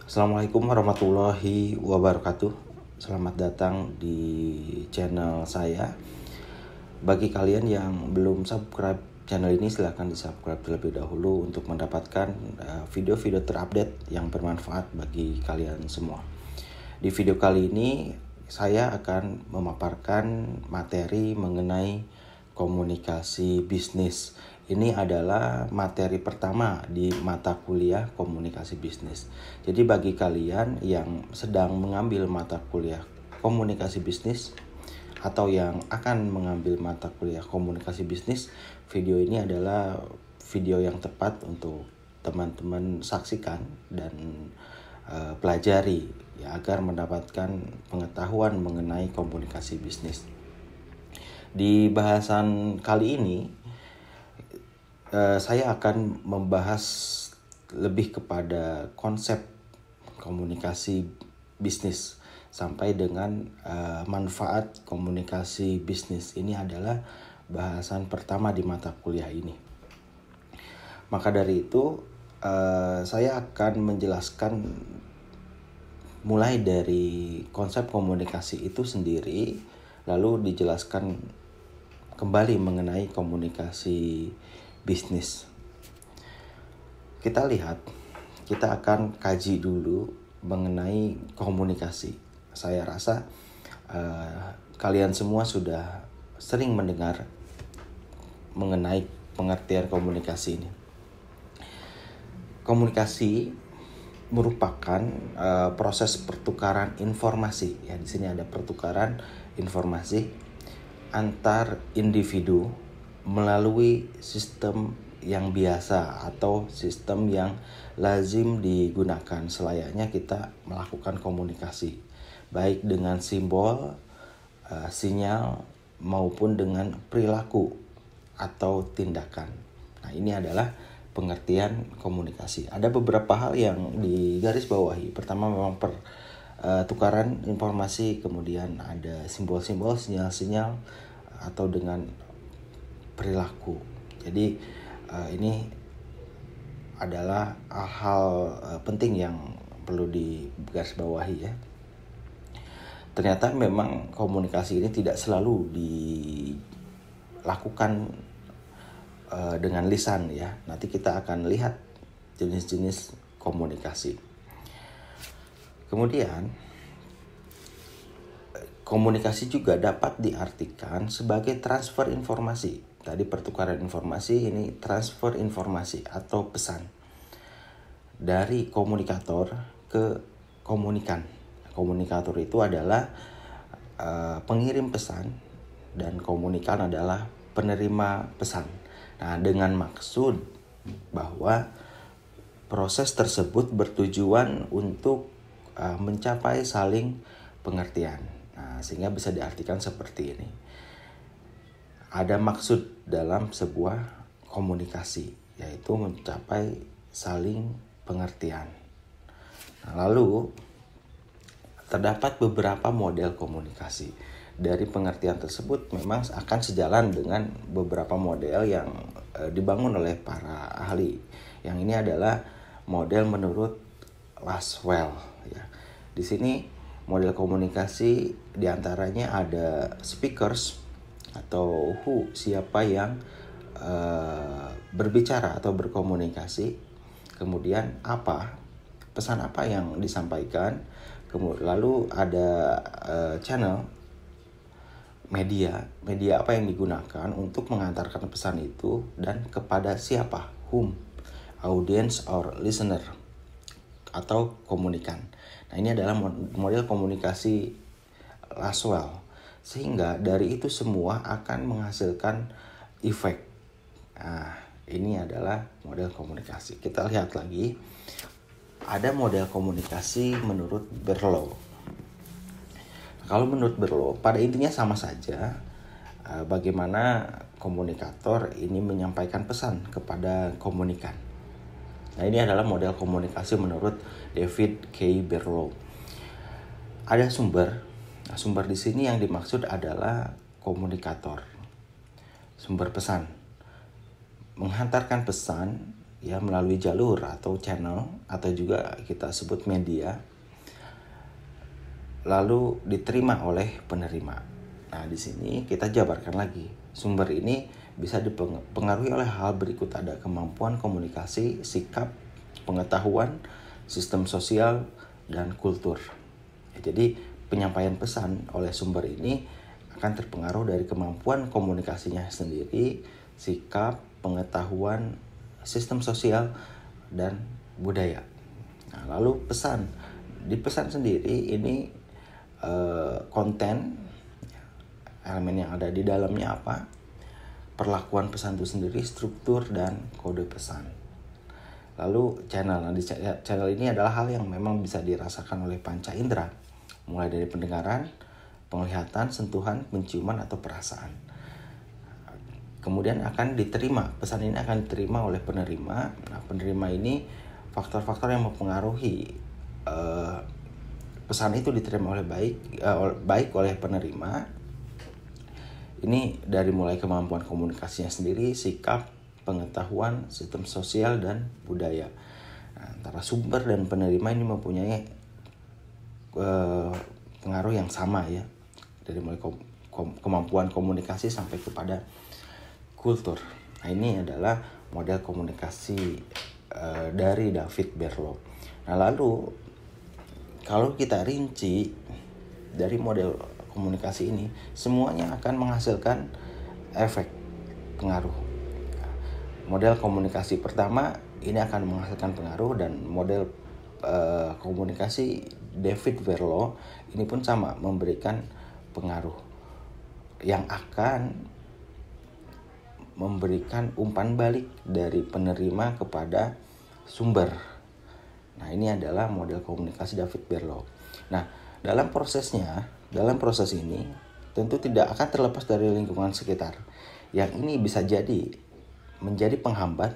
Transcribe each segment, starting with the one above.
Assalamualaikum warahmatullahi wabarakatuh. Selamat datang di channel saya. Bagi kalian yang belum subscribe channel ini, silahkan di-subscribe terlebih dahulu untuk mendapatkan video-video terupdate yang bermanfaat bagi kalian semua. Di video kali ini saya akan memaparkan materi mengenai komunikasi bisnis. Ini adalah materi pertama di mata kuliah komunikasi bisnis. Jadi bagi kalian yang sedang mengambil mata kuliah komunikasi bisnis atau yang akan mengambil mata kuliah komunikasi bisnis, video ini adalah video yang tepat untuk teman-teman saksikan dan pelajari ya, agar mendapatkan pengetahuan mengenai komunikasi bisnis. Di bahasan kali ini saya akan membahas lebih kepada konsep komunikasi bisnis sampai dengan manfaat komunikasi bisnis. Ini adalah bahasan pertama di mata kuliah ini. Maka dari itu saya akan menjelaskan mulai dari konsep komunikasi itu sendiri, lalu dijelaskan kembali mengenai komunikasi bisnis. Kita akan kaji dulu mengenai komunikasi. Saya rasa kalian semua sudah sering mendengar mengenai pengertian komunikasi ini. Komunikasi merupakan proses pertukaran informasi. Ya, di sini ada pertukaran informasi antar individu melalui sistem yang biasa atau sistem yang lazim digunakan selayaknya kita melakukan komunikasi, baik dengan simbol, sinyal maupun dengan perilaku atau tindakan. Nah, ini adalah pengertian komunikasi. Ada beberapa hal yang digarisbawahi. Pertama, memang pertukaran informasi, kemudian ada simbol-simbol, sinyal-sinyal atau dengan perilaku. Jadi ini adalah hal penting yang perlu digarisbawahi ya. Ternyata memang komunikasi ini tidak selalu dilakukan dengan lisan ya. Nanti kita akan lihat jenis-jenis komunikasi. Kemudian komunikasi juga dapat diartikan sebagai transfer informasi. Tadi pertukaran informasi, ini transfer informasi atau pesan dari komunikator ke komunikan. Komunikator itu adalah pengirim pesan dan komunikan adalah penerima pesan. Nah, dengan maksud bahwa proses tersebut bertujuan untuk mencapai saling pengertian. Nah, sehingga bisa diartikan seperti ini. Ada maksud dalam sebuah komunikasi, yaitu mencapai saling pengertian. Nah, lalu terdapat beberapa model komunikasi. Dari pengertian tersebut memang akan sejalan dengan beberapa model yang dibangun oleh para ahli. Yang ini adalah model menurut Lasswell ya. Di sini model komunikasi diantaranya ada speakers atau who, siapa yang berbicara atau berkomunikasi, kemudian apa, pesan apa yang disampaikan, lalu ada channel, media apa yang digunakan untuk mengantarkan pesan itu, dan kepada siapa, whom, audience or listener atau komunikan. Nah, ini adalah model komunikasi Lasswell. Sehingga dari itu semua akan menghasilkan efek. Nah, ini adalah model komunikasi. Kita lihat lagi. Ada model komunikasi menurut Berlow. Kalau menurut Berlow, pada intinya sama saja bagaimana komunikator ini menyampaikan pesan kepada komunikan. Nah, ini adalah model komunikasi menurut David K. Berlow. Ada sumber. Nah, sumber di sini yang dimaksud adalah komunikator. Sumber pesan. Menghantarkan pesan ya melalui jalur atau channel atau juga kita sebut media, lalu diterima oleh penerima. Nah, di sini kita jabarkan lagi. Sumber ini bisa dipengaruhi oleh hal berikut, ada kemampuan komunikasi, sikap, pengetahuan, sistem sosial, dan kultur. Ya, jadi penyampaian pesan oleh sumber ini akan terpengaruh dari kemampuan komunikasinya sendiri, sikap, pengetahuan, sistem sosial, dan budaya. Nah, lalu pesan. Di pesan sendiri ini konten, elemen yang ada di dalamnya apa, perlakuan pesan itu sendiri, struktur, dan kode pesan. Lalu channel. Nah, di channel ini adalah hal yang memang bisa dirasakan oleh panca indera, mulai dari pendengaran, penglihatan, sentuhan, penciuman, atau perasaan. Kemudian akan diterima, pesan ini akan diterima oleh penerima. Nah, penerima ini faktor-faktor yang mempengaruhi pesan itu diterima oleh baik oleh penerima. Ini dari mulai kemampuan komunikasinya sendiri, sikap, pengetahuan, sistem sosial, dan budaya. Nah, antara sumber dan penerima ini mempunyai pengaruh yang sama ya, dari mulai kemampuan komunikasi sampai kepada kultur. Nah, ini adalah model komunikasi dari David Berlo. Nah, lalu kalau kita rinci dari model komunikasi ini, semuanya akan menghasilkan efek pengaruh. Model komunikasi pertama ini akan menghasilkan pengaruh, dan model komunikasi David Berlo ini pun sama, memberikan pengaruh yang akan memberikan umpan balik dari penerima kepada sumber. Nah, ini adalah model komunikasi David Berlo. Nah, dalam proses ini tentu tidak akan terlepas dari lingkungan sekitar. Yang ini bisa jadi menjadi penghambat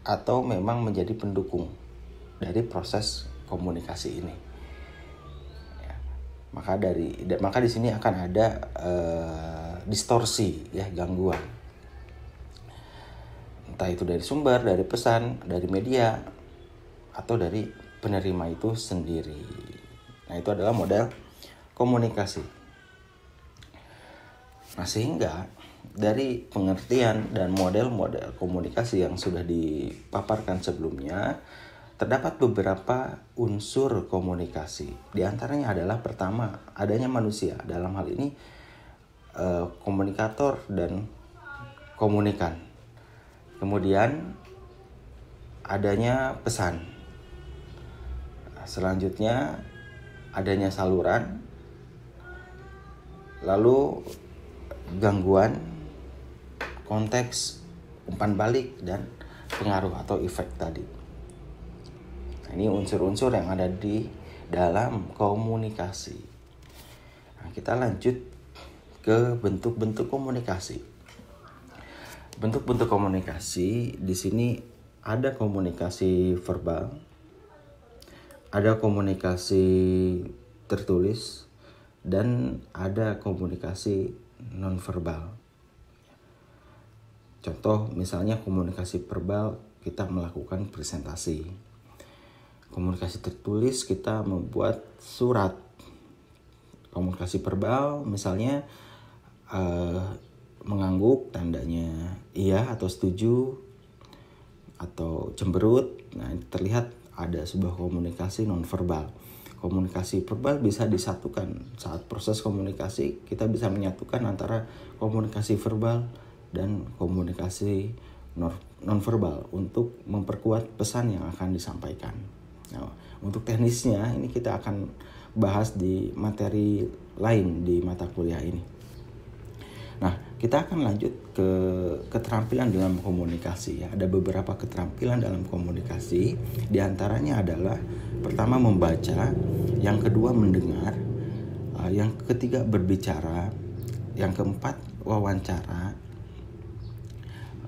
atau memang menjadi pendukung dari proses komunikasi ini. Ya, maka di sini akan ada distorsi ya, gangguan. Entah itu dari sumber, dari pesan, dari media, atau dari penerima itu sendiri. Nah, itu adalah model komunikasi. Nah, sehingga dari pengertian dan model-model komunikasi yang sudah dipaparkan sebelumnya, terdapat beberapa unsur komunikasi. Di antaranya adalah pertama, adanya manusia. Dalam hal ini komunikator dan komunikan. Kemudian adanya pesan. Selanjutnya adanya saluran. Lalu gangguan, konteks, umpan balik, dan pengaruh atau efek tadi. Nah, ini unsur-unsur yang ada di dalam komunikasi. Nah, kita lanjut ke bentuk-bentuk komunikasi. Bentuk-bentuk komunikasi di sini ada komunikasi verbal, ada komunikasi tertulis, dan ada komunikasi nonverbal. Contoh misalnya komunikasi verbal, kita melakukan presentasi. Komunikasi tertulis, kita membuat surat. Komunikasi verbal misalnya mengangguk, tandanya iya atau setuju atau cemberut. Nah, terlihat ada sebuah komunikasi nonverbal. Komunikasi verbal bisa disatukan. Saat proses komunikasi, kita bisa menyatukan antara komunikasi verbal dan komunikasi nonverbal untuk memperkuat pesan yang akan disampaikan. Nah, untuk teknisnya ini kita akan bahas di materi lain di mata kuliah ini. Nah, kita akan lanjut ke keterampilan dalam komunikasi ya. Ada beberapa keterampilan dalam komunikasi. Di antaranya adalah pertama membaca, yang kedua mendengar, yang ketiga berbicara, yang keempat wawancara,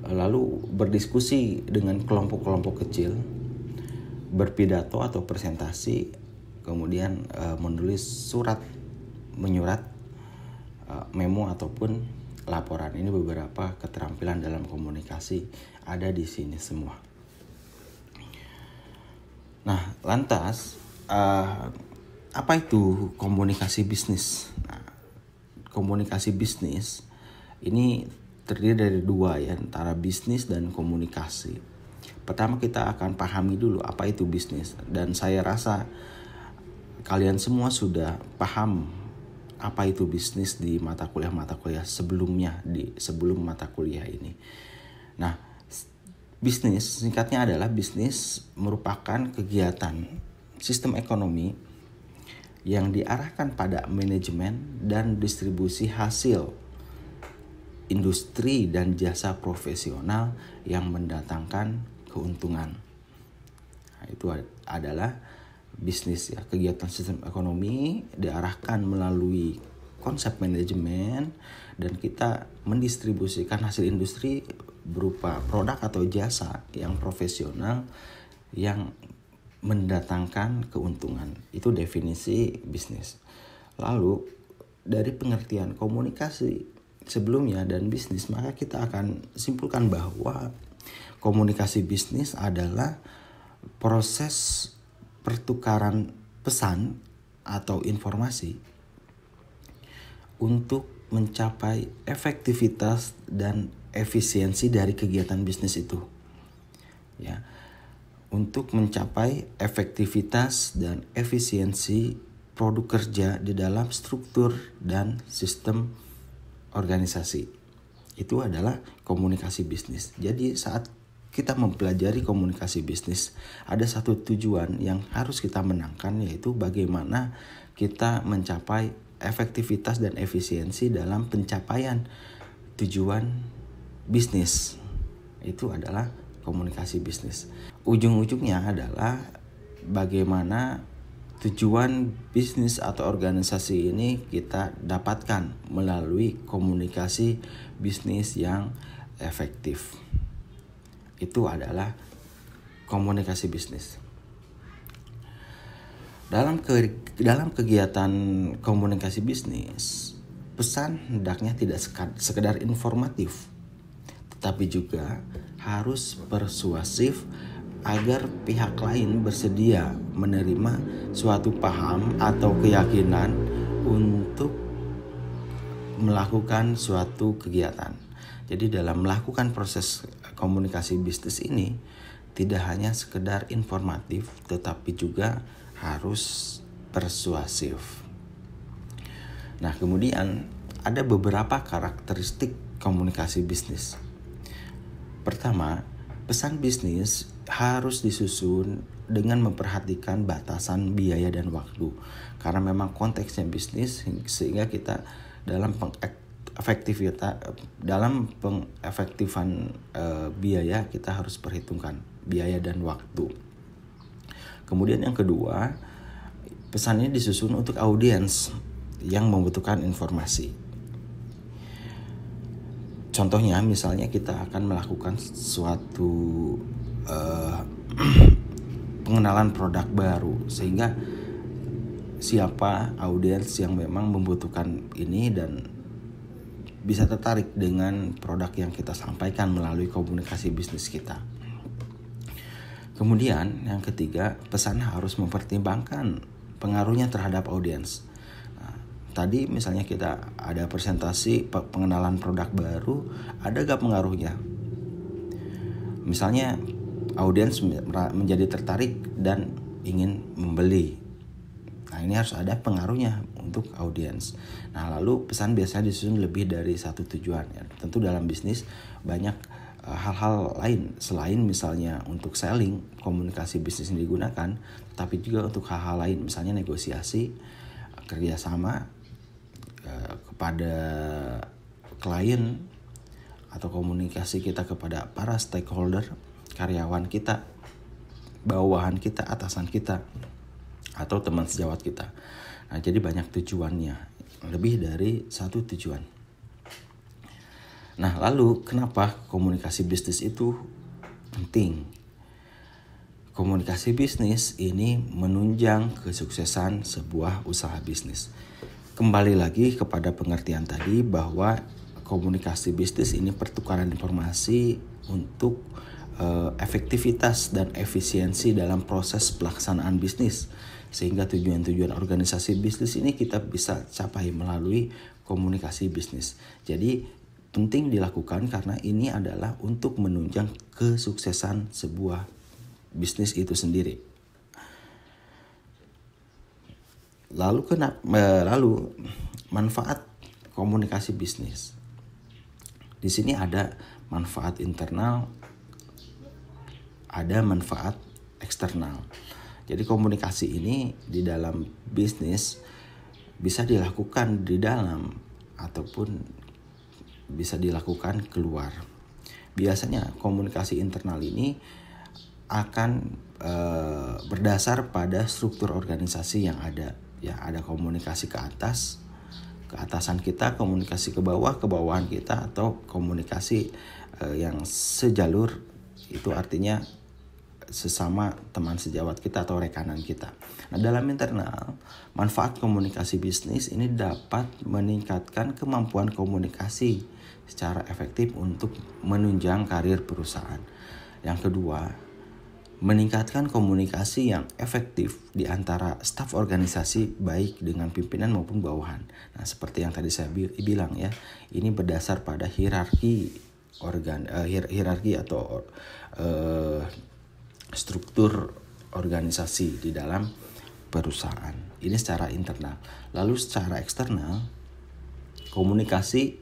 lalu berdiskusi dengan kelompok-kelompok kecil, berpidato atau presentasi, kemudian menulis surat, menyurat, memo ataupun laporan. Ini beberapa keterampilan dalam komunikasi ada di sini semua. Nah, lantas apa itu komunikasi bisnis? Nah, komunikasi bisnis ini terdiri dari dua ya, antara bisnis dan komunikasi. Pertama kita akan pahami dulu apa itu bisnis, dan saya rasa kalian semua sudah paham apa itu bisnis di mata kuliah sebelumnya, sebelum mata kuliah ini. Nah, bisnis singkatnya adalah bisnis merupakan kegiatan sistem ekonomi yang diarahkan pada manajemen dan distribusi hasil industri dan jasa profesional yang mendatangkan keuntungan. Nah, itu adalah bisnis ya, kegiatan sistem ekonomi diarahkan melalui konsep manajemen dan kita mendistribusikan hasil industri berupa produk atau jasa yang profesional yang mendatangkan keuntungan. Itu definisi bisnis. Lalu dari pengertian komunikasi sebelumnya dan bisnis, maka kita akan simpulkan bahwa komunikasi bisnis adalah proses pertukaran pesan atau informasi untuk mencapai efektivitas dan efisiensi dari kegiatan bisnis itu. Ya. Untuk mencapai efektivitas dan efisiensi produk kerja di dalam struktur dan sistem organisasi. Itu adalah komunikasi bisnis. Jadi saat kita mempelajari komunikasi bisnis, ada satu tujuan yang harus kita menangkan, yaitu bagaimana kita mencapai efektivitas dan efisiensi dalam pencapaian tujuan bisnis. Itu adalah komunikasi bisnis. Ujung-ujungnya adalah bagaimana tujuan bisnis atau organisasi ini kita dapatkan melalui komunikasi bisnis yang efektif. Itu adalah komunikasi bisnis. Dalam kegiatan komunikasi bisnis, pesan hendaknya tidak sekedar informatif, tetapi juga harus persuasif agar pihak lain bersedia menerima suatu paham atau keyakinan untuk melakukan suatu kegiatan. Jadi dalam melakukan proses komunikasi bisnis ini tidak hanya sekedar informatif, tetapi juga harus persuasif. Nah, kemudian ada beberapa karakteristik komunikasi bisnis. Pertama, pesan bisnis harus disusun dengan memperhatikan batasan biaya dan waktu. Karena memang konteksnya bisnis, sehingga kita dalam pengefektifan biaya kita harus perhitungkan biaya dan waktu. Kemudian yang kedua, pesan ini disusun untuk audiens yang membutuhkan informasi. Contohnya misalnya kita akan melakukan suatu pengenalan produk baru, sehingga siapa audiens yang memang membutuhkan ini dan bisa tertarik dengan produk yang kita sampaikan melalui komunikasi bisnis kita. Kemudian yang ketiga, pesan harus mempertimbangkan pengaruhnya terhadap audiens. Nah, tadi misalnya kita ada presentasi pengenalan produk baru, ada gak pengaruhnya? Misalnya audiens menjadi tertarik dan ingin membeli. Nah, ini harus ada pengaruhnya untuk audiens. Nah, lalu pesan biasanya disusun lebih dari satu tujuan. Ya. Tentu dalam bisnis banyak hal-hal lain selain misalnya untuk selling, komunikasi bisnis yang digunakan, tapi juga untuk hal-hal lain, misalnya negosiasi, kerjasama kepada klien, atau komunikasi kita kepada para stakeholder, karyawan kita, bawahan kita, atasan kita, atau teman sejawat kita. Nah, jadi banyak tujuannya, lebih dari satu tujuan. Nah, lalu kenapa komunikasi bisnis itu penting? Komunikasi bisnis ini menunjang kesuksesan sebuah usaha bisnis. Kembali lagi kepada pengertian tadi bahwa komunikasi bisnis ini pertukaran informasi untuk efektivitas dan efisiensi dalam proses pelaksanaan bisnis, sehingga tujuan-tujuan organisasi bisnis ini kita bisa capai melalui komunikasi bisnis. Jadi penting dilakukan karena ini adalah untuk menunjang kesuksesan sebuah bisnis itu sendiri. Lalu manfaat komunikasi bisnis. Di sini ada manfaat internal, ada manfaat eksternal. Jadi komunikasi ini di dalam bisnis bisa dilakukan di dalam ataupun bisa dilakukan keluar. Biasanya komunikasi internal ini akan berdasar pada struktur organisasi yang ada. Ya, ada komunikasi ke atas, ke atasan kita, komunikasi ke bawah, ke bawahan kita, atau komunikasi yang sejalur, itu artinya sesama teman sejawat kita atau rekanan kita. Nah, dalam internal, manfaat komunikasi bisnis ini dapat meningkatkan kemampuan komunikasi secara efektif untuk menunjang karir perusahaan. Yang kedua, meningkatkan komunikasi yang efektif di antara staf organisasi baik dengan pimpinan maupun bawahan. Nah, seperti yang tadi saya bilang ya, ini berdasar pada hierarki atau struktur organisasi di dalam perusahaan. Ini secara internal. Lalu secara eksternal, komunikasi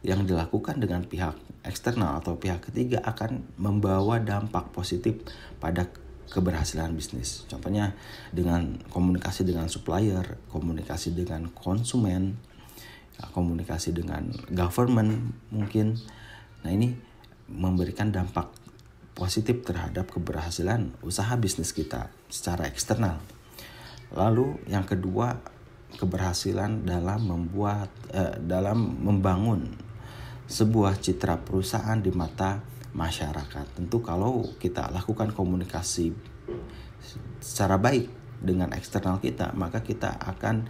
yang dilakukan dengan pihak eksternal atau pihak ketiga akan membawa dampak positif pada keberhasilan bisnis. Contohnya dengan komunikasi dengan supplier, komunikasi dengan konsumen, komunikasi dengan government mungkin. Nah, ini memberikan dampak positif terhadap keberhasilan usaha bisnis kita secara eksternal. Lalu yang kedua, keberhasilan dalam membangun sebuah citra perusahaan di mata masyarakat. Tentu kalau kita lakukan komunikasi secara baik dengan eksternal kita, maka kita akan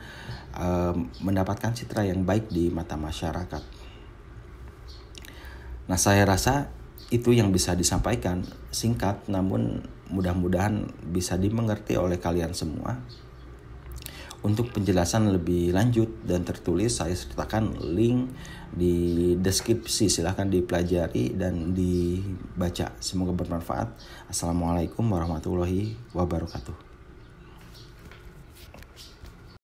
mendapatkan citra yang baik di mata masyarakat. Nah, saya rasa itu yang bisa disampaikan, singkat namun mudah-mudahan bisa dimengerti oleh kalian semua. Untuk penjelasan lebih lanjut dan tertulis, saya sertakan link di deskripsi. Silahkan dipelajari dan dibaca. Semoga bermanfaat. Assalamualaikum warahmatullahi wabarakatuh.